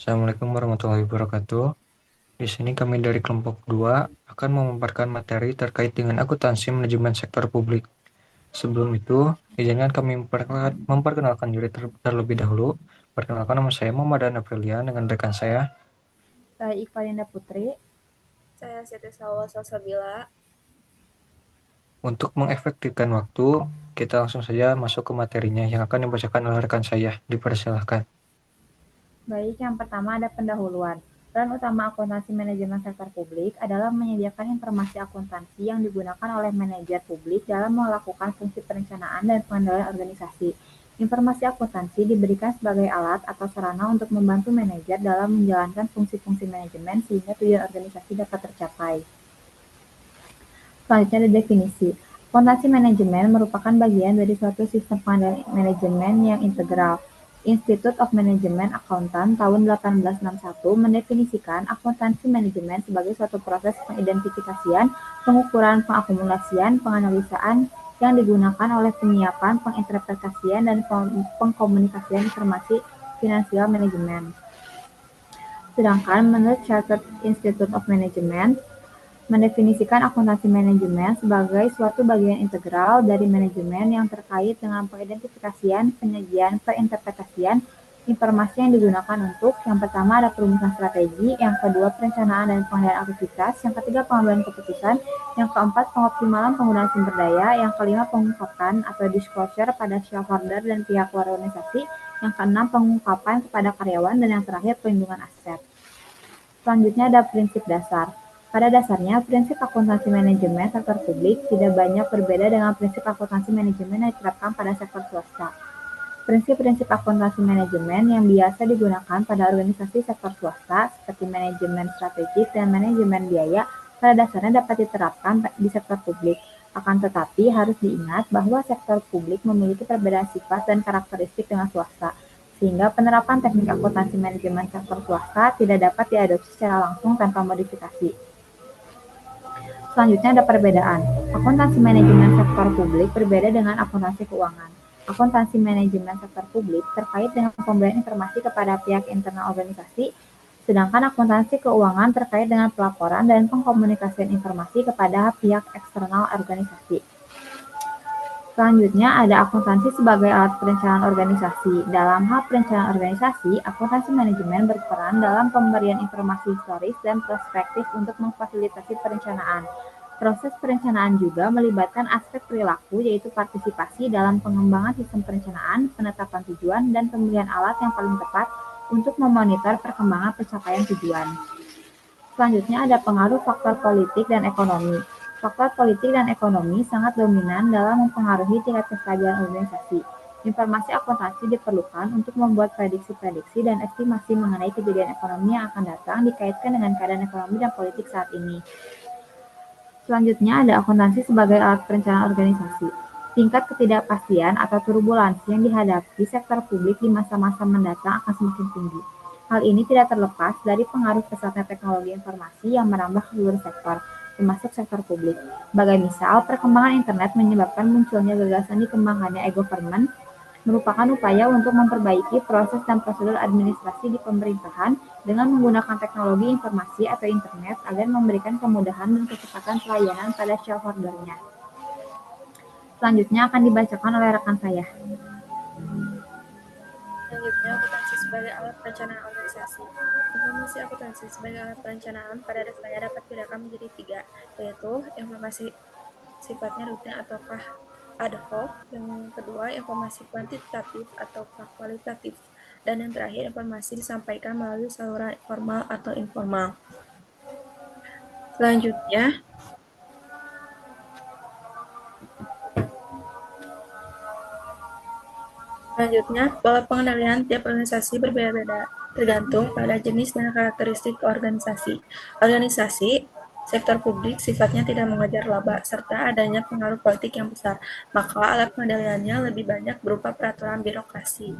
Assalamualaikum warahmatullahi wabarakatuh. Di sini kami dari kelompok 2 akan memaparkan materi terkait dengan akuntansi manajemen sektor publik. Sebelum itu, izinkan kami memperkenalkan diri terlebih dahulu. Perkenalkan, nama saya Muhammad Aprilian dengan rekan saya. Saya Iqbalinda Putri. Saya Siti Salwa Salsabila. Untuk mengefektifkan waktu, kita langsung saja masuk ke materinya yang akan dibacakan oleh rekan saya. Dipersilahkan. Baik, yang pertama ada pendahuluan. Peran utama akuntansi manajemen sektor publik adalah menyediakan informasi akuntansi yang digunakan oleh manajer publik dalam melakukan fungsi perencanaan dan pengendalian organisasi. Informasi akuntansi diberikan sebagai alat atau sarana untuk membantu manajer dalam menjalankan fungsi-fungsi manajemen sehingga tujuan organisasi dapat tercapai. Selanjutnya ada definisi. Akuntansi manajemen merupakan bagian dari suatu sistem pengendalian manajemen yang integral. Institute of Management Accountant tahun 1861 mendefinisikan akuntansi manajemen sebagai suatu proses pengidentifikasian, pengukuran, pengakumulasian, penganalisaan yang digunakan oleh penyiapan, penginterpretasian, dan pengkomunikasian informasi finansial manajemen. Sedangkan menurut Chartered Institute of Management, mendefinisikan akuntansi manajemen sebagai suatu bagian integral dari manajemen yang terkait dengan pengidentifikasian, penyajian, perinterpretasian, informasi yang digunakan untuk yang pertama ada perumusan strategi, yang kedua perencanaan dan pengendalian aktivitas, yang ketiga pengambilan keputusan, yang keempat pengoptimalan penggunaan sumber daya, yang kelima pengungkapan atau disclosure pada shareholder dan pihak luar organisasi, yang keenam pengungkapan kepada karyawan, dan yang terakhir pelindungan aset. Selanjutnya ada prinsip dasar. Pada dasarnya, prinsip akuntansi manajemen sektor publik tidak banyak berbeda dengan prinsip akuntansi manajemen yang diterapkan pada sektor swasta. Prinsip-prinsip akuntansi manajemen yang biasa digunakan pada organisasi sektor swasta, seperti manajemen strategis dan manajemen biaya, pada dasarnya dapat diterapkan di sektor publik. Akan tetapi, harus diingat bahwa sektor publik memiliki perbedaan sifat dan karakteristik dengan swasta, sehingga penerapan teknik akuntansi manajemen sektor swasta tidak dapat diadopsi secara langsung tanpa modifikasi. Selanjutnya ada perbedaan. Akuntansi manajemen sektor publik berbeda dengan akuntansi keuangan. Akuntansi manajemen sektor publik terkait dengan pemberian informasi kepada pihak internal organisasi, sedangkan akuntansi keuangan terkait dengan pelaporan dan pengkomunikasian informasi kepada pihak eksternal organisasi. Selanjutnya ada akuntansi sebagai alat perencanaan organisasi. Dalam hal perencanaan organisasi, akuntansi manajemen berperan dalam pemberian informasi historis dan prospektif untuk memfasilitasi perencanaan. Proses perencanaan juga melibatkan aspek perilaku, yaitu partisipasi dalam pengembangan sistem perencanaan, penetapan tujuan, dan pemilihan alat yang paling tepat untuk memonitor perkembangan pencapaian tujuan. Selanjutnya ada pengaruh faktor politik dan ekonomi. Faktor politik dan ekonomi sangat dominan dalam mempengaruhi tingkat kestabilan organisasi. Informasi akuntansi diperlukan untuk membuat prediksi-prediksi dan estimasi mengenai kejadian ekonomi yang akan datang dikaitkan dengan keadaan ekonomi dan politik saat ini. Selanjutnya ada akuntansi sebagai alat perencanaan organisasi. Tingkat ketidakpastian atau turbulensi yang dihadapi sektor publik di masa-masa mendatang akan semakin tinggi. Hal ini tidak terlepas dari pengaruh pesatnya teknologi informasi yang merambah ke seluruh sektor, termasuk sektor publik. Sebagai misal, perkembangan internet menyebabkan munculnya gagasan dikembangkannya e-government, merupakan upaya untuk memperbaiki proses dan prosedur administrasi di pemerintahan dengan menggunakan teknologi informasi atau internet agar memberikan kemudahan dan kecepatan pelayanan pada shareholder-nya. Selanjutnya akan dibacakan oleh rekan saya. Selanjutnya, akuntansi sebagai alat perencanaan organisasi. Informasi akuntansi sebagai alat perencanaan pada dasarnya dapat dibedakan menjadi 3, yaitu informasi sifatnya rutin ataukah ad hoc, yang kedua informasi kuantitatif atau kualitatif, dan yang terakhir informasi disampaikan melalui saluran formal atau informal. Selanjutnya, pola pengendalian tiap organisasi berbeda-beda, tergantung pada jenis dan karakteristik organisasi. Organisasi sektor publik sifatnya tidak mengejar laba serta adanya pengaruh politik yang besar, maka alat pengendaliannya lebih banyak berupa peraturan birokrasi.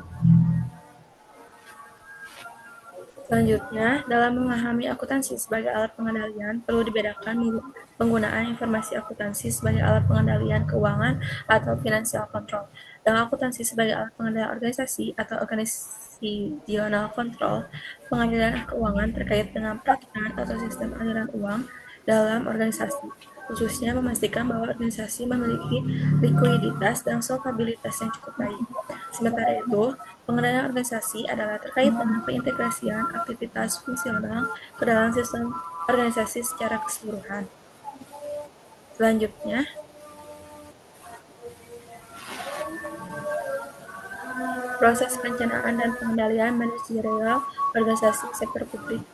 Selanjutnya, dalam memahami akuntansi sebagai alat pengendalian, perlu dibedakan penggunaan informasi akuntansi sebagai alat pengendalian keuangan atau financial control Dengan akuntansi sebagai alat pengendalian organisasi atau organizational control, pengambilan keuangan terkait dengan peraturan atau sistem aliran uang dalam organisasi, khususnya memastikan bahwa organisasi memiliki likuiditas dan solvabilitas yang cukup baik. Sementara itu, pengendalian organisasi adalah terkait dengan pengintegrasian aktivitas fungsional ke dalam sistem organisasi secara keseluruhan. Selanjutnya, proses perencanaan dan pengendalian manajerial organisasi sektor publik.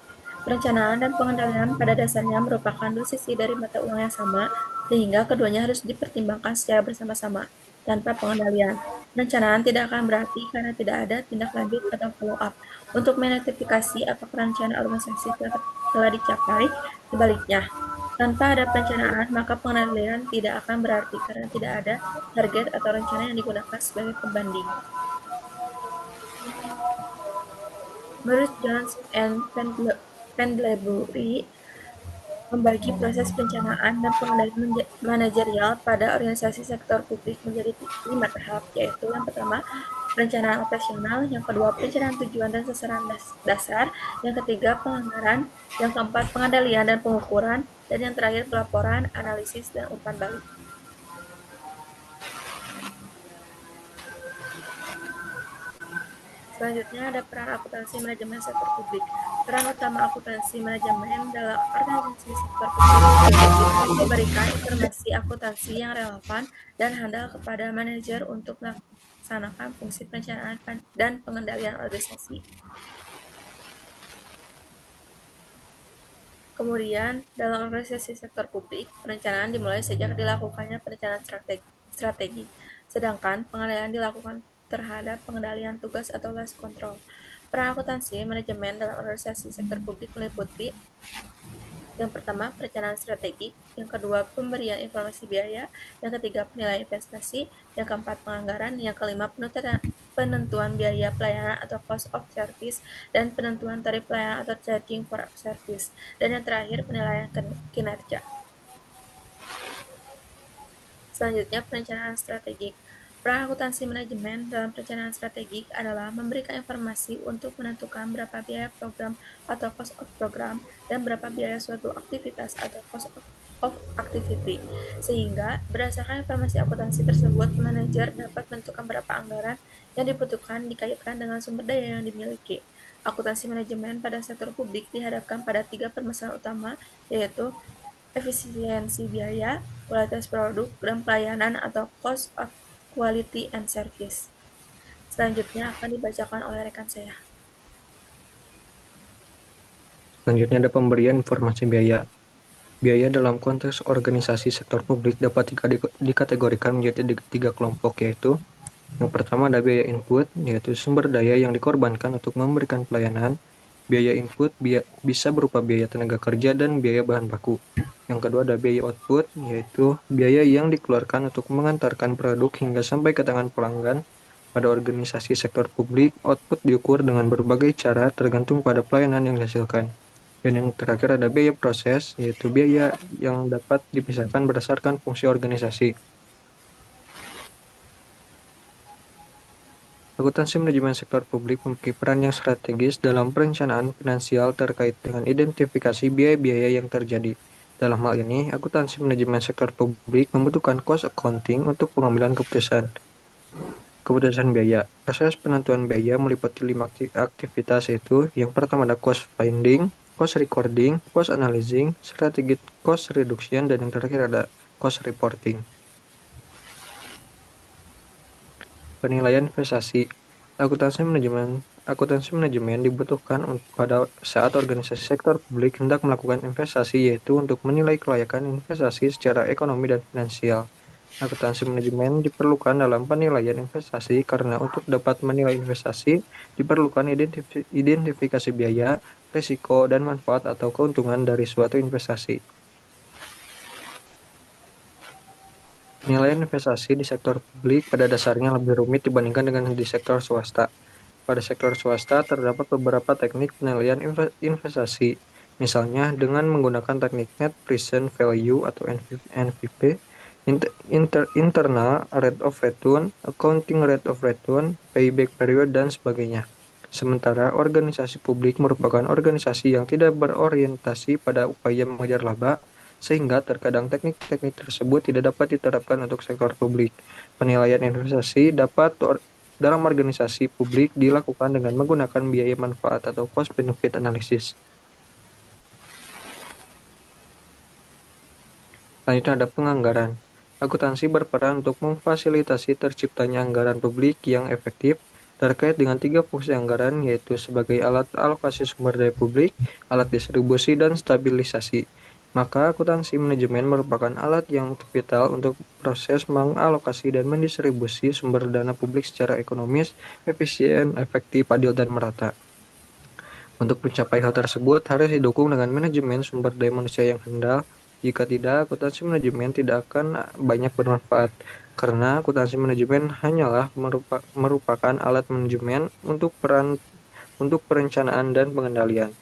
Perencanaan dan pengendalian pada dasarnya merupakan dua sisi dari mata uang yang sama, sehingga keduanya harus dipertimbangkan secara bersama-sama. Tanpa pengendalian, perencanaan tidak akan berarti karena tidak ada tindak lanjut atau follow-up untuk mengidentifikasi apakah rencana organisasi telah dicapai. Sebaliknya, tanpa ada perencanaan, maka pengendalian tidak akan berarti karena tidak ada target atau rencana yang digunakan sebagai pembanding. Menurut Jones and Pendlebury, membagi proses perencanaan dan pengendalian manajerial pada organisasi sektor publik menjadi 5 tahap, yaitu yang pertama, perencanaan operasional, yang kedua, perencanaan tujuan dan sasaran dasar, yang ketiga, penganggaran, yang keempat, pengendalian dan pengukuran, dan yang terakhir, pelaporan, analisis, dan umpan balik. Selanjutnya ada peran akuntansi manajemen sektor publik. Peran utama akuntansi manajemen dalam organisasi sektor publik memberikan informasi akuntansi yang relevan dan handal kepada manajer untuk melaksanakan fungsi perencanaan dan pengendalian organisasi. Kemudian, dalam organisasi sektor publik, perencanaan dimulai sejak dilakukannya perencanaan strategi, sedangkan pengendalian dilakukan terhadap pengendalian tugas atau loss control. Peran akuntansi manajemen dalam organisasi sektor publik meliputi yang pertama, perencanaan strategi, yang kedua, pemberian informasi biaya, yang ketiga, penilaian investasi, yang keempat, penganggaran, yang kelima, penentuan biaya pelayanan atau cost of service, dan penentuan tarif pelayanan atau charging for service, dan yang terakhir, penilaian kinerja. Selanjutnya, perencanaan strategik. Peran akuntansi manajemen dalam perencanaan strategik adalah memberikan informasi untuk menentukan berapa biaya program atau cost of program dan berapa biaya suatu aktivitas atau cost of activity. Sehingga, berdasarkan informasi akuntansi tersebut, manajer dapat menentukan berapa anggaran yang dibutuhkan dikaitkan dengan sumber daya yang dimiliki. Akuntansi manajemen pada sektor publik dihadapkan pada 3 permasalahan utama, yaitu efisiensi biaya, kualitas produk, dan pelayanan atau cost of quality and service. Selanjutnya akan dibacakan oleh rekan saya. Selanjutnya ada pemberian informasi biaya. Biaya dalam konteks organisasi sektor publik dapat dikategorikan menjadi 3 kelompok, yaitu yang pertama ada biaya input, yaitu sumber daya yang dikorbankan untuk memberikan pelayanan. Biaya input bisa berupa biaya tenaga kerja dan biaya bahan baku. Yang kedua ada biaya output, yaitu biaya yang dikeluarkan untuk mengantarkan produk hingga sampai ke tangan pelanggan. Pada organisasi sektor publik, output diukur dengan berbagai cara tergantung pada pelayanan yang dihasilkan. Dan yang terakhir ada biaya proses, yaitu biaya yang dapat dipisahkan berdasarkan fungsi organisasi. Akuntansi manajemen sektor publik memiliki peran yang strategis dalam perencanaan finansial terkait dengan identifikasi biaya-biaya yang terjadi. Dalam hal ini, akuntansi manajemen sektor publik membutuhkan cost accounting untuk pengambilan keputusan biaya. Proses penentuan biaya meliputi 5 aktivitas, yaitu yang pertama ada cost finding, cost recording, cost analyzing, strategic cost reduction, dan yang terakhir ada cost reporting. Penilaian investasi. Akuntansi manajemen dibutuhkan pada saat organisasi sektor publik hendak melakukan investasi, yaitu untuk menilai kelayakan investasi secara ekonomi dan finansial. Akuntansi manajemen diperlukan dalam penilaian investasi karena untuk dapat menilai investasi diperlukan identifikasi biaya, risiko, dan manfaat atau keuntungan dari suatu investasi. Penilaian investasi di sektor publik pada dasarnya lebih rumit dibandingkan dengan di sektor swasta. Pada sektor swasta terdapat beberapa teknik penilaian investasi, misalnya dengan menggunakan teknik Net Present Value atau NPV, internal rate of return, accounting rate of return, payback period, dan sebagainya. Sementara organisasi publik merupakan organisasi yang tidak berorientasi pada upaya mengejar laba, sehingga terkadang teknik-teknik tersebut tidak dapat diterapkan untuk sektor publik. Penilaian investasi dalam organisasi publik dilakukan dengan menggunakan biaya manfaat atau cost benefit analysis. Selanjutnya ada penganggaran. Akuntansi berperan untuk memfasilitasi terciptanya anggaran publik yang efektif terkait dengan 3 fungsi anggaran, yaitu sebagai alat alokasi sumber daya publik, alat distribusi, dan stabilisasi. Maka akuntansi manajemen merupakan alat yang vital untuk proses mengalokasi dan mendistribusi sumber dana publik secara ekonomis, efisien, efektif, adil, dan merata. Untuk mencapai hal tersebut harus didukung dengan manajemen sumber daya manusia yang handal. Jika tidak, akuntansi manajemen tidak akan banyak bermanfaat, karena akuntansi manajemen hanyalah merupakan alat manajemen untuk perencanaan dan pengendalian.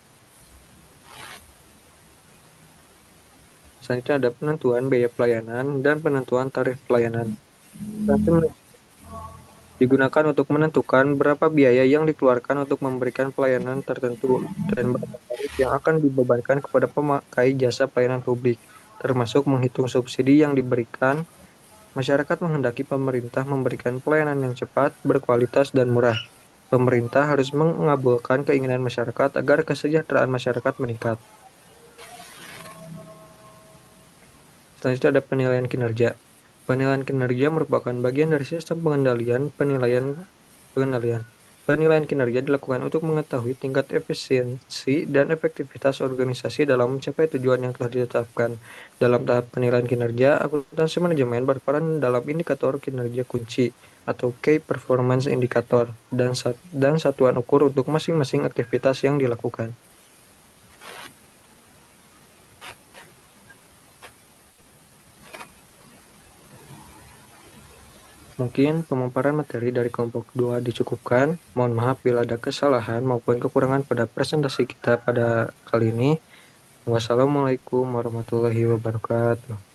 Selanjutnya ada penentuan biaya pelayanan dan penentuan tarif pelayanan. Digunakan untuk menentukan berapa biaya yang dikeluarkan untuk memberikan pelayanan tertentu dan berapa tarif yang akan dibebankan kepada pemakai jasa pelayanan publik, termasuk menghitung subsidi yang diberikan. Masyarakat menghendaki pemerintah memberikan pelayanan yang cepat, berkualitas, dan murah. Pemerintah harus mengabulkan keinginan masyarakat agar kesejahteraan masyarakat meningkat. Selanjutnya ada penilaian kinerja. Penilaian kinerja merupakan bagian dari sistem penilaian. Penilaian kinerja dilakukan untuk mengetahui tingkat efisiensi dan efektivitas organisasi dalam mencapai tujuan yang telah ditetapkan. Dalam tahap penilaian kinerja, akuntansi manajemen berperan dalam indikator kinerja kunci atau Key Performance Indicator dan satuan ukur untuk masing-masing aktivitas yang dilakukan. Mungkin pemaparan materi dari kelompok 2 dicukupkan. Mohon maaf bila ada kesalahan maupun kekurangan pada presentasi kita pada kali ini. Wassalamualaikum warahmatullahi wabarakatuh.